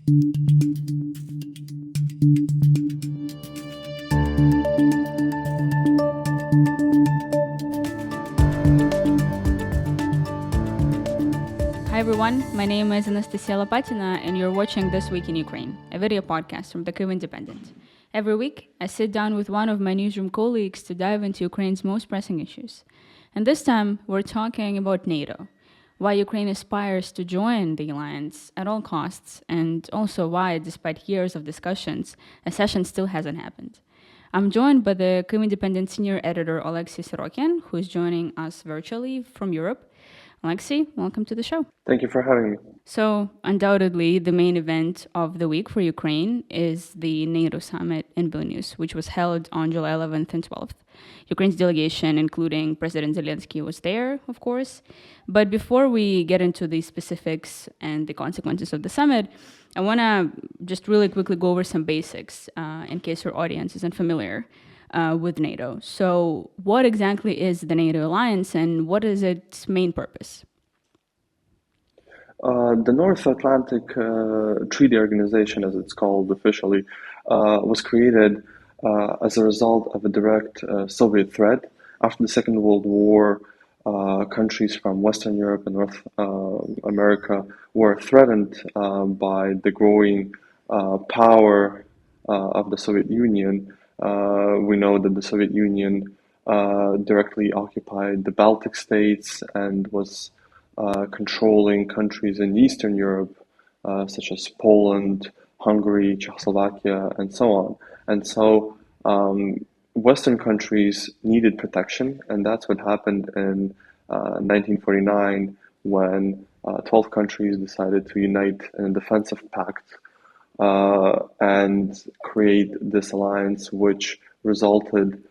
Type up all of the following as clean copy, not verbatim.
Hi everyone, my name is Anastasiia Lapatina and you're watching This Week in Ukraine, a video podcast from the Kyiv Independent. Every week, I sit down with one of my newsroom colleagues to dive into Ukraine's most pressing issues. And this time, we're talking about NATO, why Ukraine aspires to join the alliance at all costs, and also why, despite years of discussions, a session still hasn't happened. I'm joined by the Kyiv Independent senior editor Oleksiy Sorokin, who is joining us virtually from Europe. Oleksiy, welcome to the show. Thank you for having me. So, undoubtedly, the main event of the week for Ukraine is the NATO summit in Vilnius, which was held on July 11th and 12th. Ukraine's delegation, including President Zelensky, was there, of course. But before we get into the specifics and the consequences of the summit, I want to just really quickly go over some basics in case your audience isn't familiar with NATO. So what exactly is the NATO alliance and what is its main purpose? The North Atlantic Treaty Organization, as it's called officially, was created as a result of a direct Soviet threat. After the Second World War, countries from Western Europe and North America were threatened by the growing power of the Soviet Union. We know that the Soviet Union directly occupied the Baltic states and was controlling countries in Eastern Europe, such as Poland, Hungary, Czechoslovakia, and so on. And so Western countries needed protection, and that's what happened in 1949 when 12 countries decided to unite in a defensive pact and create this alliance, which resulted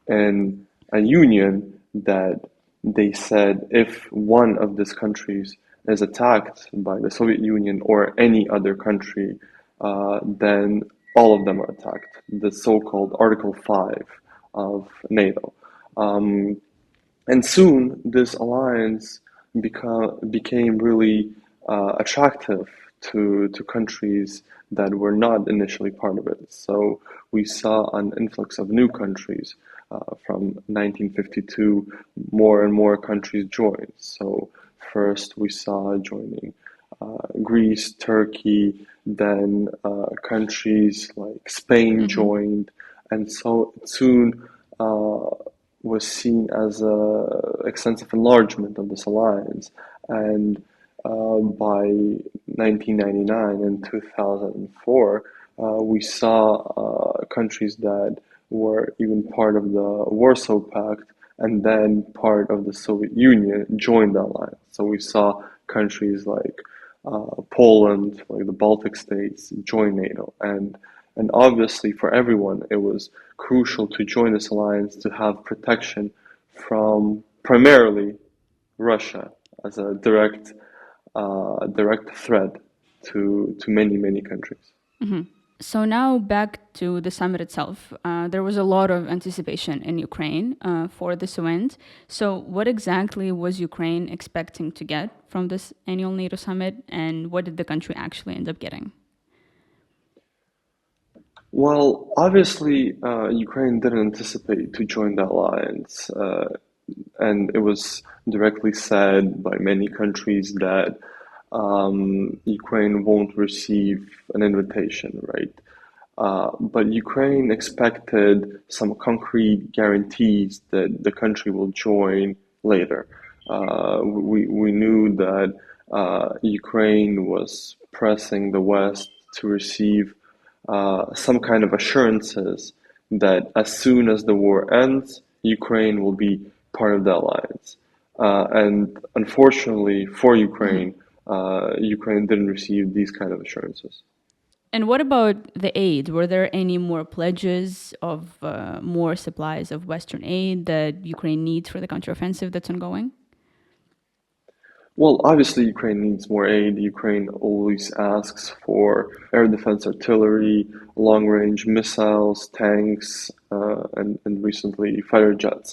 in a union that they said if one of these countries is attacked by the Soviet Union or any other country, then all of them are attacked, the so-called Article 5 of NATO. And soon this alliance became really attractive to countries that were not initially part of it. So we saw an influx of new countries. From 1952, more and more countries joined. So first we saw joining Greece, Turkey, then countries like Spain joined, and so it soon was seen as an extensive enlargement of this alliance. And by 1999 and 2004, we saw countries that were even part of the Warsaw Pact and then part of the Soviet Union joined the alliance. So we saw countries like Poland, like the Baltic states, join NATO. And obviously for everyone, it was crucial to join this alliance to have protection from primarily Russia as a direct threat to many countries. Mm-hmm. So now back to the summit itself. There was a lot of anticipation in Ukraine for this event. So what exactly was Ukraine expecting to get from this annual NATO summit, and what did the country actually end up getting? Well, obviously, Ukraine didn't anticipate to join the alliance, and it was directly said by many countries that Ukraine won't receive an invitation, right? But Ukraine expected some concrete guarantees that the country will join later. We knew that Ukraine was pressing the West to receive some kind of assurances that as soon as the war ends, Ukraine will be part of the alliance. And unfortunately for Ukraine, Ukraine didn't receive these kind of assurances. And what about the aid? Were there any more pledges of more supplies of Western aid that Ukraine needs for the counteroffensive that's ongoing? Well, obviously, Ukraine needs more aid. Ukraine always asks for air defense artillery, long-range missiles, tanks, and recently fighter jets.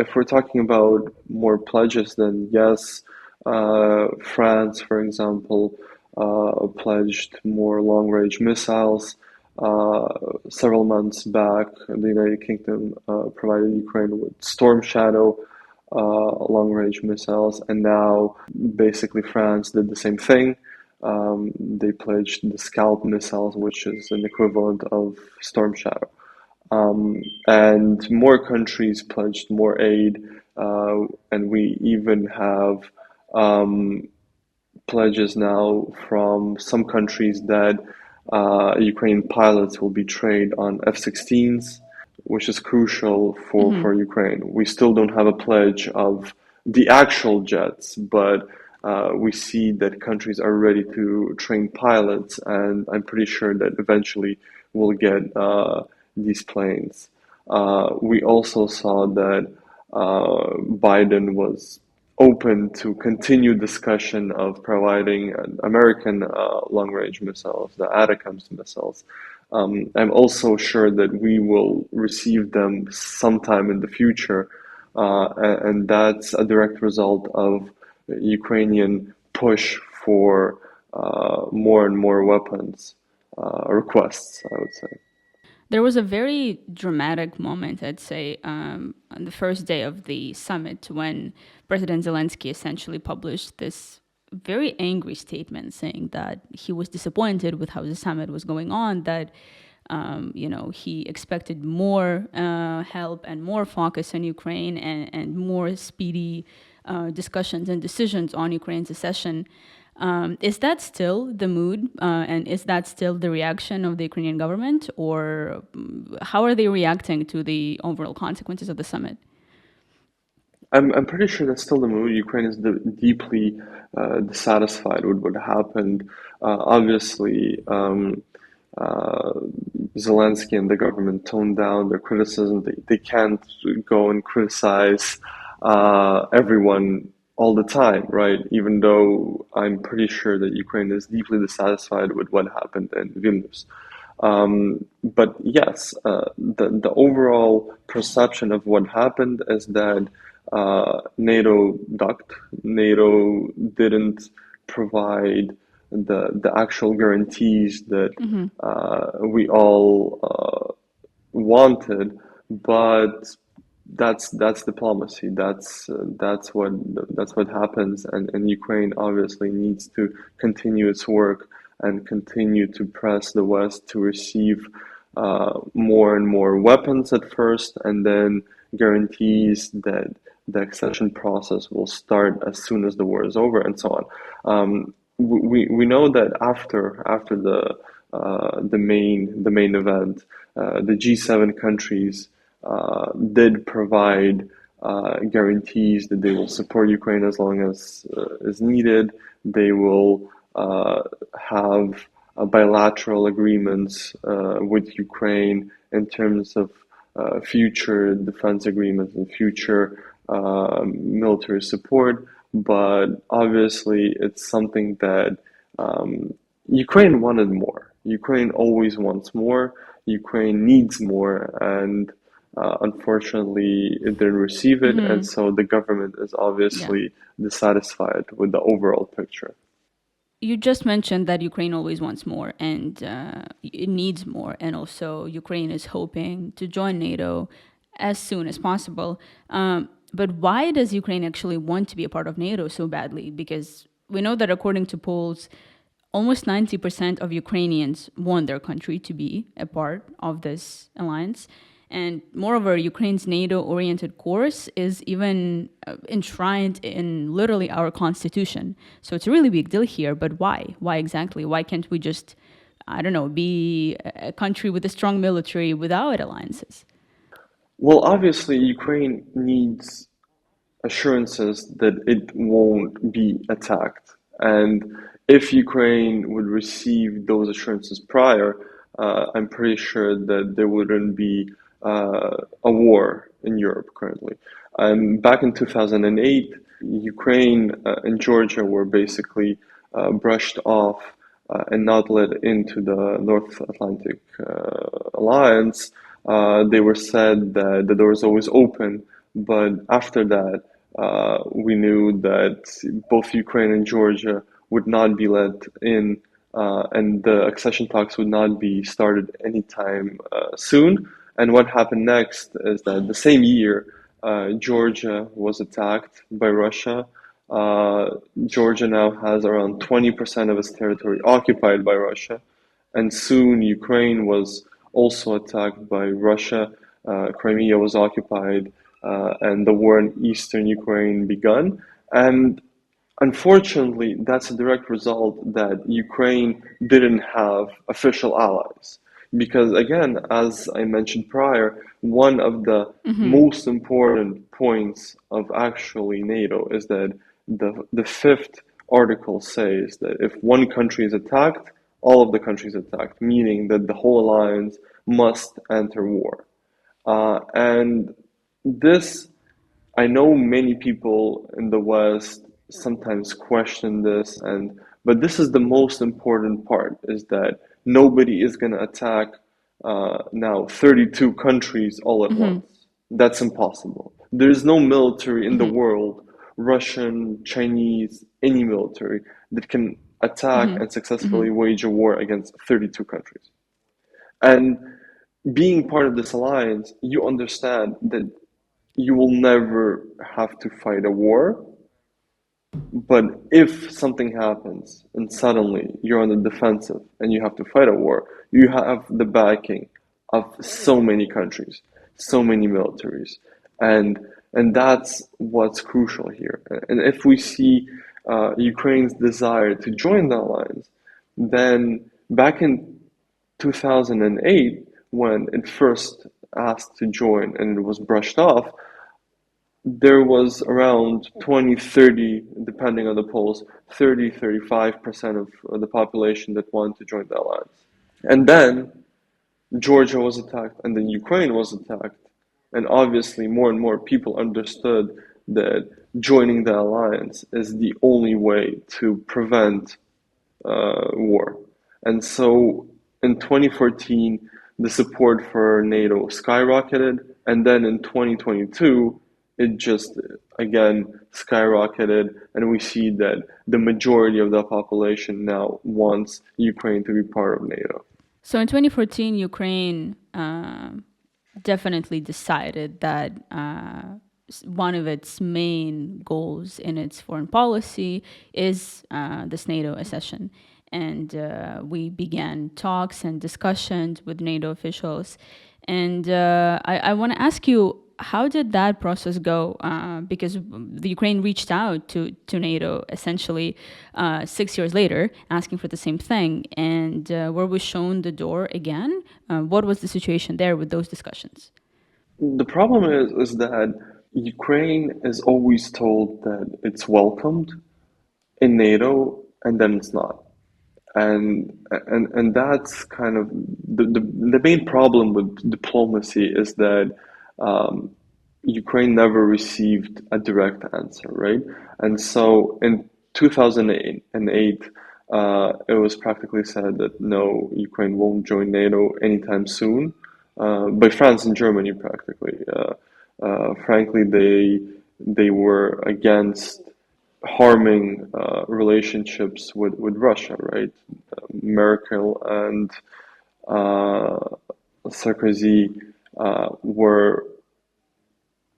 If we're talking about more pledges, then yes, France, for example, pledged more long-range missiles. Several months back, the United Kingdom provided Ukraine with Storm Shadow long-range missiles, and now basically France did the same thing. They pledged the Scalp missiles, which is an equivalent of Storm Shadow. And more countries pledged more aid, and we even have pledges now from some countries that Ukrainian pilots will be trained on F-16s, which is crucial for Ukraine. We still don't have a pledge of the actual jets, but we see that countries are ready to train pilots, and I'm pretty sure that eventually we'll get these planes. We also saw that Biden was open to continue discussion of providing American long-range missiles, the ATACMS missiles. I'm also sure that we will receive them sometime in the future, and that's a direct result of Ukrainian push for more and more weapons requests, I would say. There was a very dramatic moment, I'd say, on the first day of the summit when President Zelensky essentially published this very angry statement saying that he was disappointed with how the summit was going on, that he expected more help and more focus on Ukraine and more speedy discussions and decisions on Ukraine's accession. Is that still the mood, and is that still the reaction of the Ukrainian government, or how are they reacting to the overall consequences of the summit? I'm pretty sure that's still the mood. Ukraine is deeply dissatisfied with what happened. Obviously, Zelensky and the government toned down their criticism. They can't go and criticize everyone all the time, right? Even though I'm pretty sure that Ukraine is deeply dissatisfied with what happened in Vilnius. But yes, the overall perception of what happened is that NATO ducked. NATO didn't provide the actual guarantees that we all wanted, but that's diplomacy. That's what happens, and Ukraine obviously needs to continue its work and continue to press the West to receive more and more weapons at first, and then guarantees that the accession process will start as soon as the war is over, and so on. We know that after the main event, the G7 countries did provide guarantees that they will support Ukraine as long as is needed. They will have bilateral agreements with Ukraine in terms of future defense agreements and future military support. But obviously, it's something that Ukraine wanted more. Ukraine always wants more. Ukraine needs more, and unfortunately, it didn't receive it, and so the government is obviously dissatisfied with the overall picture. You just mentioned that Ukraine always wants more and it needs more, and also Ukraine is hoping to join NATO as soon as possible. But why does Ukraine actually want to be a part of NATO so badly? Because we know that according to polls, almost 90% of Ukrainians want their country to be a part of this alliance. And moreover, Ukraine's NATO-oriented course is even enshrined in literally our constitution. So it's a really big deal here, but why? Why exactly? Why can't we just, I don't know, be a country with a strong military without alliances? Well, obviously, Ukraine needs assurances that it won't be attacked. And if Ukraine would receive those assurances prior, I'm pretty sure that there wouldn't be a war in Europe currently. Back in 2008, Ukraine and Georgia were basically brushed off and not let into the North Atlantic Alliance. They were said that the door is always open, but after that, we knew that both Ukraine and Georgia would not be let in, and the accession talks would not be started anytime soon. And what happened next is that the same year, Georgia was attacked by Russia. Georgia now has around 20% of its territory occupied by Russia, and soon Ukraine was also attacked by Russia. Crimea was occupied, and the war in eastern Ukraine begun. And unfortunately, that's a direct result that Ukraine didn't have official allies. Because again, as I mentioned prior, one of the most important points of actually NATO is that the fifth article says that if one country is attacked, all of the countries attacked, meaning that the whole alliance must enter war. And this, I know many people in the West sometimes question this, but this is the most important part: is that nobody is going to attack now 32 countries all at once. That's impossible. There is no military in the world, Russian, Chinese, any military, that can attack and successfully wage a war against 32 countries. And being part of this alliance, you understand that you will never have to fight a war. But if something happens and suddenly you're on the defensive and you have to fight a war, you have the backing of so many countries, so many militaries. And that's what's crucial here. And if we see Ukraine's desire to join the alliance, then back in 2008, when it first asked to join and it was brushed off, there was around 20, 30, depending on the polls, 30, 35% of the population that wanted to join the alliance. And then Georgia was attacked, and then Ukraine was attacked. And obviously, more and more people understood that joining the alliance is the only way to prevent war. And so in 2014, the support for NATO skyrocketed, and then in 2022, it just again skyrocketed, and we see that the majority of the population now wants Ukraine to be part of NATO. So in 2014, Ukraine definitely decided that one of its main goals in its foreign policy is this NATO accession. And we began talks and discussions with NATO officials. And I want to ask you, how did that process go? Because the Ukraine reached out to NATO essentially 6 years later, asking for the same thing. And were we shown the door again? What was the situation there with those discussions? The problem is that Ukraine is always told that it's welcomed in NATO, and then it's not. And that's kind of the main problem with diplomacy is that Ukraine never received a direct answer, right? And so in 2008, it was practically said that no, Ukraine won't join NATO anytime soon, by France and Germany practically. Frankly, they were against harming relationships with Russia, right? Merkel and Sarkozy were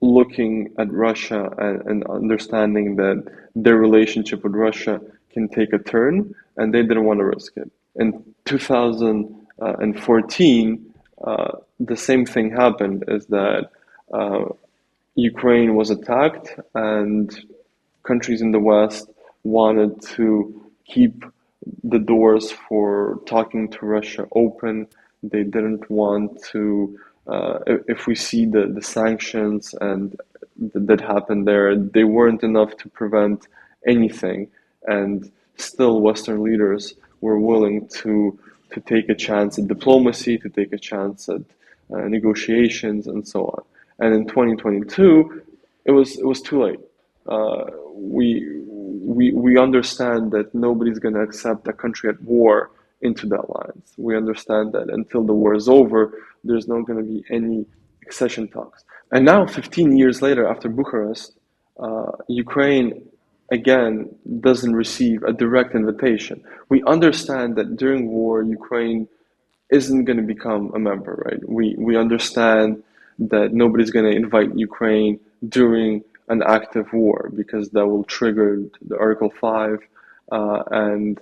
looking at Russia and understanding that their relationship with Russia can take a turn, and they didn't want to risk it. In 2014, the same thing happened, is that Ukraine was attacked, and countries in the West wanted to keep the doors for talking to Russia open. They didn't want to, if we see the sanctions and that happened there, they weren't enough to prevent anything. And still Western leaders were willing to take a chance at diplomacy, to take a chance at negotiations and so on. And in 2022, it was too late. We understand that nobody's going to accept a country at war into the alliance. We understand that until the war is over, there's not going to be any accession talks. And now, 15 years later, after Bucharest, Ukraine again, doesn't receive a direct invitation. We understand that during war, Ukraine isn't going to become a member, right? We understand that nobody's going to invite Ukraine during an active war because that will trigger the Article 5, and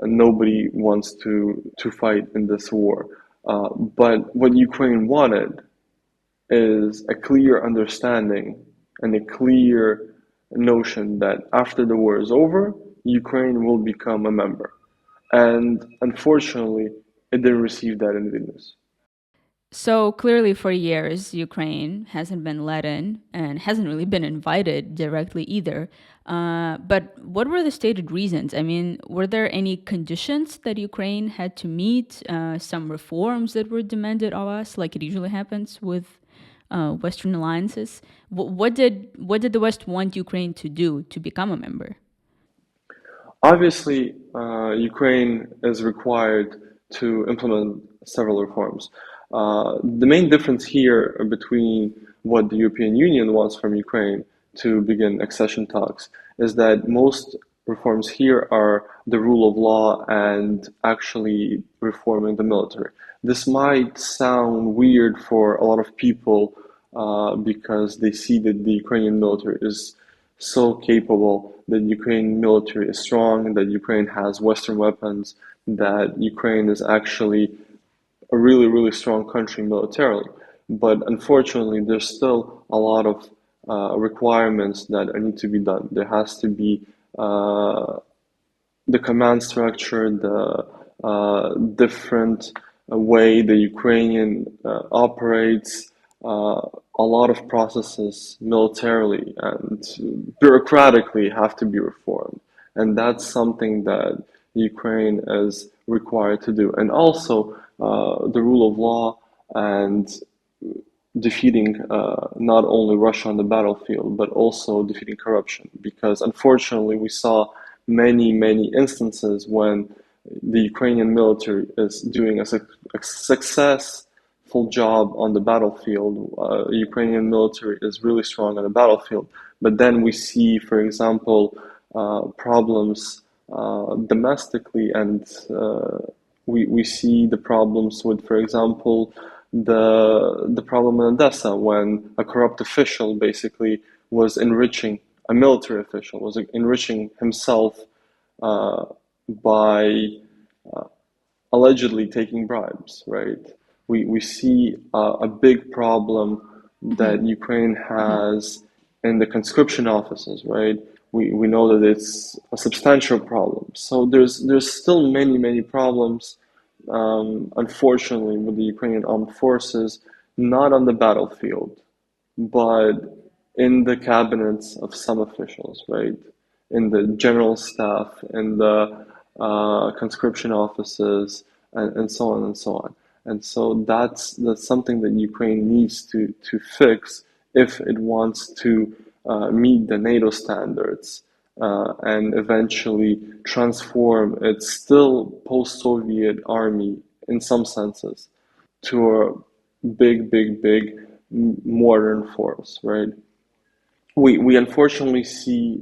nobody wants to fight in this war. But what Ukraine wanted is a clear understanding and a clear notion that after the war is over, Ukraine will become a member. And unfortunately, it didn't receive that in Vilnius. So clearly, for years, Ukraine hasn't been let in and hasn't really been invited directly either. But what were the stated reasons? I mean, were there any conditions that Ukraine had to meet? Some reforms that were demanded of us, like it usually happens with Western alliances? What did the West want Ukraine to do to become a member? Obviously, Ukraine is required to implement several reforms. The main difference here between what the European Union wants from Ukraine to begin accession talks is that most reforms here are the rule of law and actually reforming the military. This might sound weird for a lot of people because they see that the Ukrainian military is so capable, that Ukraine military is strong, that Ukraine has Western weapons, that Ukraine is actually a really, really strong country militarily. But unfortunately, there's still a lot of requirements that need to be done. There has to be the command structure, the different way the Ukrainian operates, a lot of processes militarily and bureaucratically have to be reformed. And that's something that Ukraine is required to do. And also the rule of law and defeating not only Russia on the battlefield, but also defeating corruption. Because unfortunately, we saw many, many instances when the Ukrainian military is doing a successful job on the battlefield. Ukrainian military is really strong on the battlefield. But then we see, for example, problems domestically, and we see the problems with, for example, the problem in Odessa when a corrupt official basically was enriching a military official, was enriching himself by allegedly taking bribes, right? We see a big problem that Ukraine has in the conscription offices, right? We know that it's a substantial problem. So there's still many problems, unfortunately, with the Ukrainian armed forces, not on the battlefield, but in the cabinets of some officials, right? In the general staff, in the conscription offices, and so on and so on. And so that's something that Ukraine needs to fix if it wants to meet the NATO standards and eventually transform its still post-Soviet army in some senses to a big modern force, right? We unfortunately see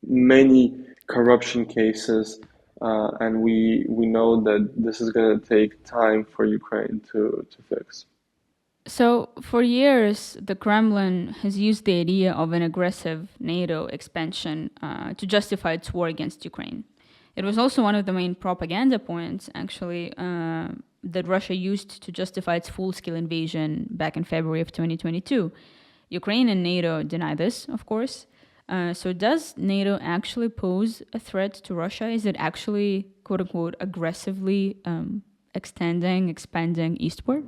many corruption cases, and we know that this is going to take time for Ukraine to fix. So, for years, the Kremlin has used the idea of an aggressive NATO expansion to justify its war against Ukraine. It was also one of the main propaganda points, actually, that Russia used to justify its full-scale invasion back in February of 2022. Ukraine and NATO deny this, of course. So does NATO actually pose a threat to Russia? Is it actually, quote-unquote, aggressively expanding eastward?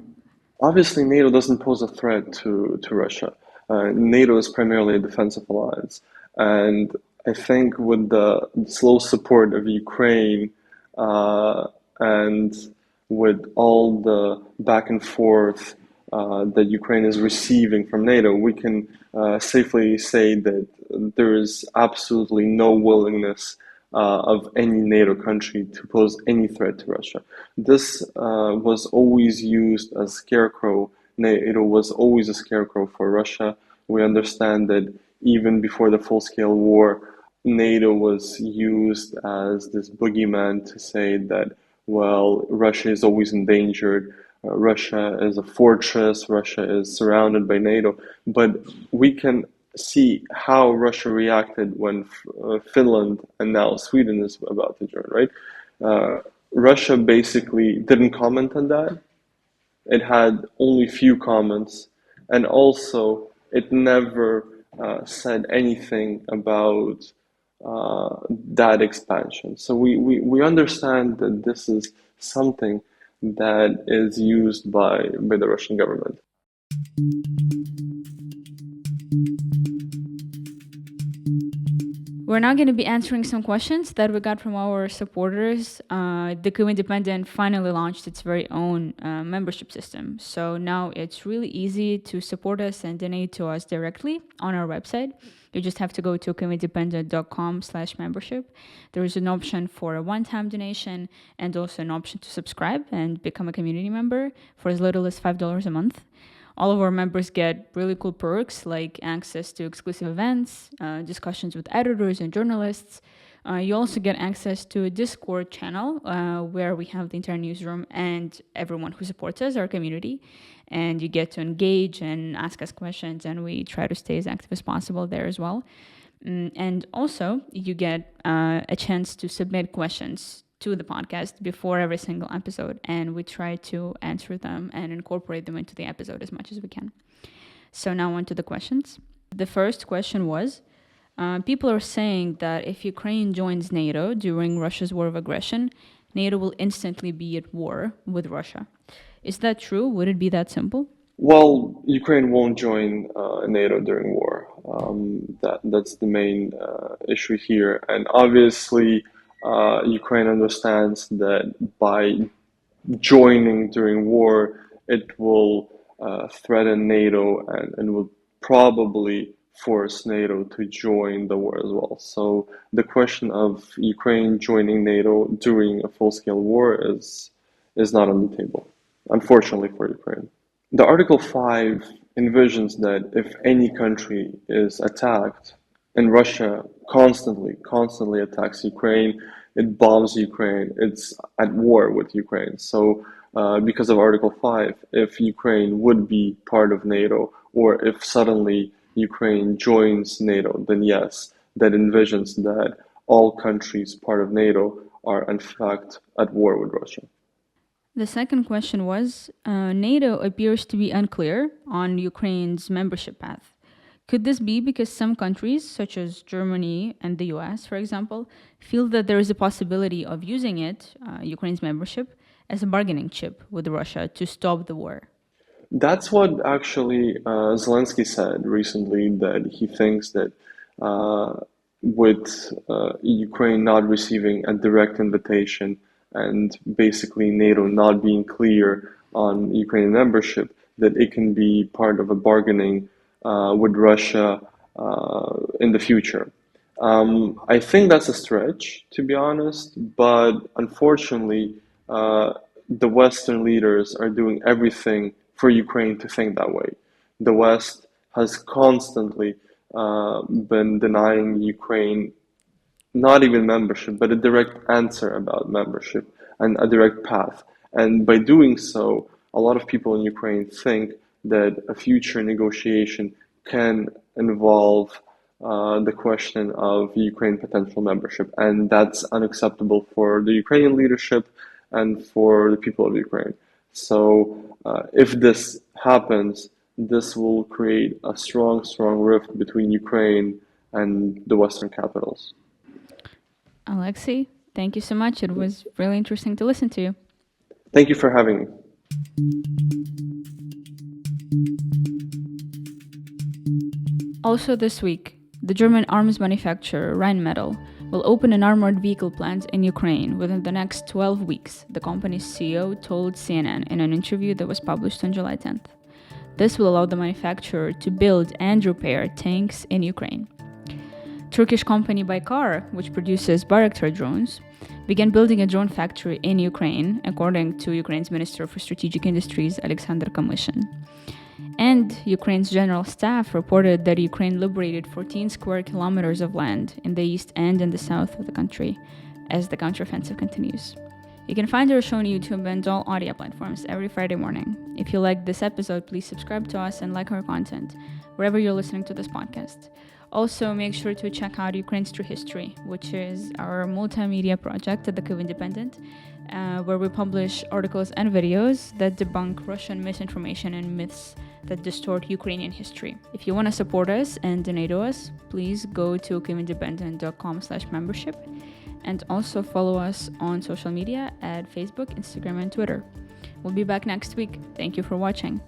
Obviously, NATO doesn't pose a threat to Russia. NATO is primarily a defensive alliance. And I think with the slow support of Ukraine and with all the back and forth that Ukraine is receiving from NATO, we can safely say that there is absolutely no willingness of any NATO country to pose any threat to Russia. This was always used as scarecrow. NATO was always a scarecrow for Russia. We understand that even before the full-scale war, NATO was used as this boogeyman to say that, well, Russia is always endangered, Russia is a fortress, Russia is surrounded by NATO. But we can see how Russia reacted when Finland and now Sweden is about to join, right? Russia basically didn't comment on that. It had only few comments, and also it never said anything about that expansion. So we understand that this is something that is used by the Russian government. We're now going to be answering some questions that we got from our supporters. The Kyiv Independent finally launched its very own membership system. So now it's really easy to support us and donate to us directly on our website. You just have to go to kyivindependent.com/membership. There is an option for a one-time donation and also an option to subscribe and become a community member for as little as $5 a month. All of our members get really cool perks like access to exclusive events, discussions with editors and journalists. You also get access to a Discord channel where we have the entire newsroom and everyone who supports us, our community. And you get to engage and ask us questions, and we try to stay as active as possible there as well. And also, you get a chance to submit questions to the podcast before every single episode, and we try to answer them and incorporate them into the episode as much as we can. So now on to the questions. The first question was, people are saying that if Ukraine joins NATO during Russia's war of aggression, NATO will instantly be at war with Russia. Is that true? Would it be that simple? Well, Ukraine won't join NATO during war. That's the main issue here, and obviously Ukraine understands that by joining during war, it will threaten NATO and will probably force NATO to join the war as well. So the question of Ukraine joining NATO during a full-scale war is not on the table, unfortunately for Ukraine. The Article 5 envisions that if any country is attacked, and Russia constantly attacks Ukraine, it bombs Ukraine, it's at war with Ukraine. So because of Article 5, if Ukraine would be part of NATO, or if suddenly Ukraine joins NATO, then yes, that envisions that all countries part of NATO are in fact at war with Russia. The second question was, NATO appears to be unclear on Ukraine's membership path. Could this be because some countries, such as Germany and the US, for example, feel that there is a possibility of using it, Ukraine's membership, as a bargaining chip with Russia to stop the war? That's what actually Zelensky said recently, that he thinks that with Ukraine not receiving a direct invitation and basically NATO not being clear on Ukrainian membership, that it can be part of a bargaining with Russia in the future. I think that's a stretch, to be honest, but unfortunately, the Western leaders are doing everything for Ukraine to think that way. The West has constantly been denying Ukraine not even membership, but a direct answer about membership and a direct path. And by doing so, a lot of people in Ukraine think that a future negotiation can involve the question of Ukraine potential membership. And that's unacceptable for the Ukrainian leadership and for the people of Ukraine. So if this happens, this will create a strong rift between Ukraine and the Western capitals. Oleksiy, thank you so much. It was really interesting to listen to you. Thank you for having me. Also this week, the German arms manufacturer Rheinmetall will open an armored vehicle plant in Ukraine within the next 12 weeks, the company's CEO told CNN in an interview that was published on July 10th. This will allow the manufacturer to build and repair tanks in Ukraine. Turkish company Baykar, which produces Bayraktar drones, began building a drone factory in Ukraine, according to Ukraine's Minister for Strategic Industries, Alexander Kamyshin. And Ukraine's general staff reported that Ukraine liberated 14 square kilometers of land in the east and in the south of the country as the counteroffensive continues. You can find our show on YouTube and all audio platforms every Friday morning. If you liked this episode, please subscribe to us and like our content wherever you're listening to this podcast. Also, make sure to check out Ukraine's True History, which is our multimedia project at the Kyiv Independent, where we publish articles and videos that debunk Russian misinformation and myths that distort Ukrainian history. If you want to support us and donate to us, please go to kyivindependent.com/membership and also follow us on social media at Facebook, Instagram, and Twitter. We'll be back next week. Thank you for watching.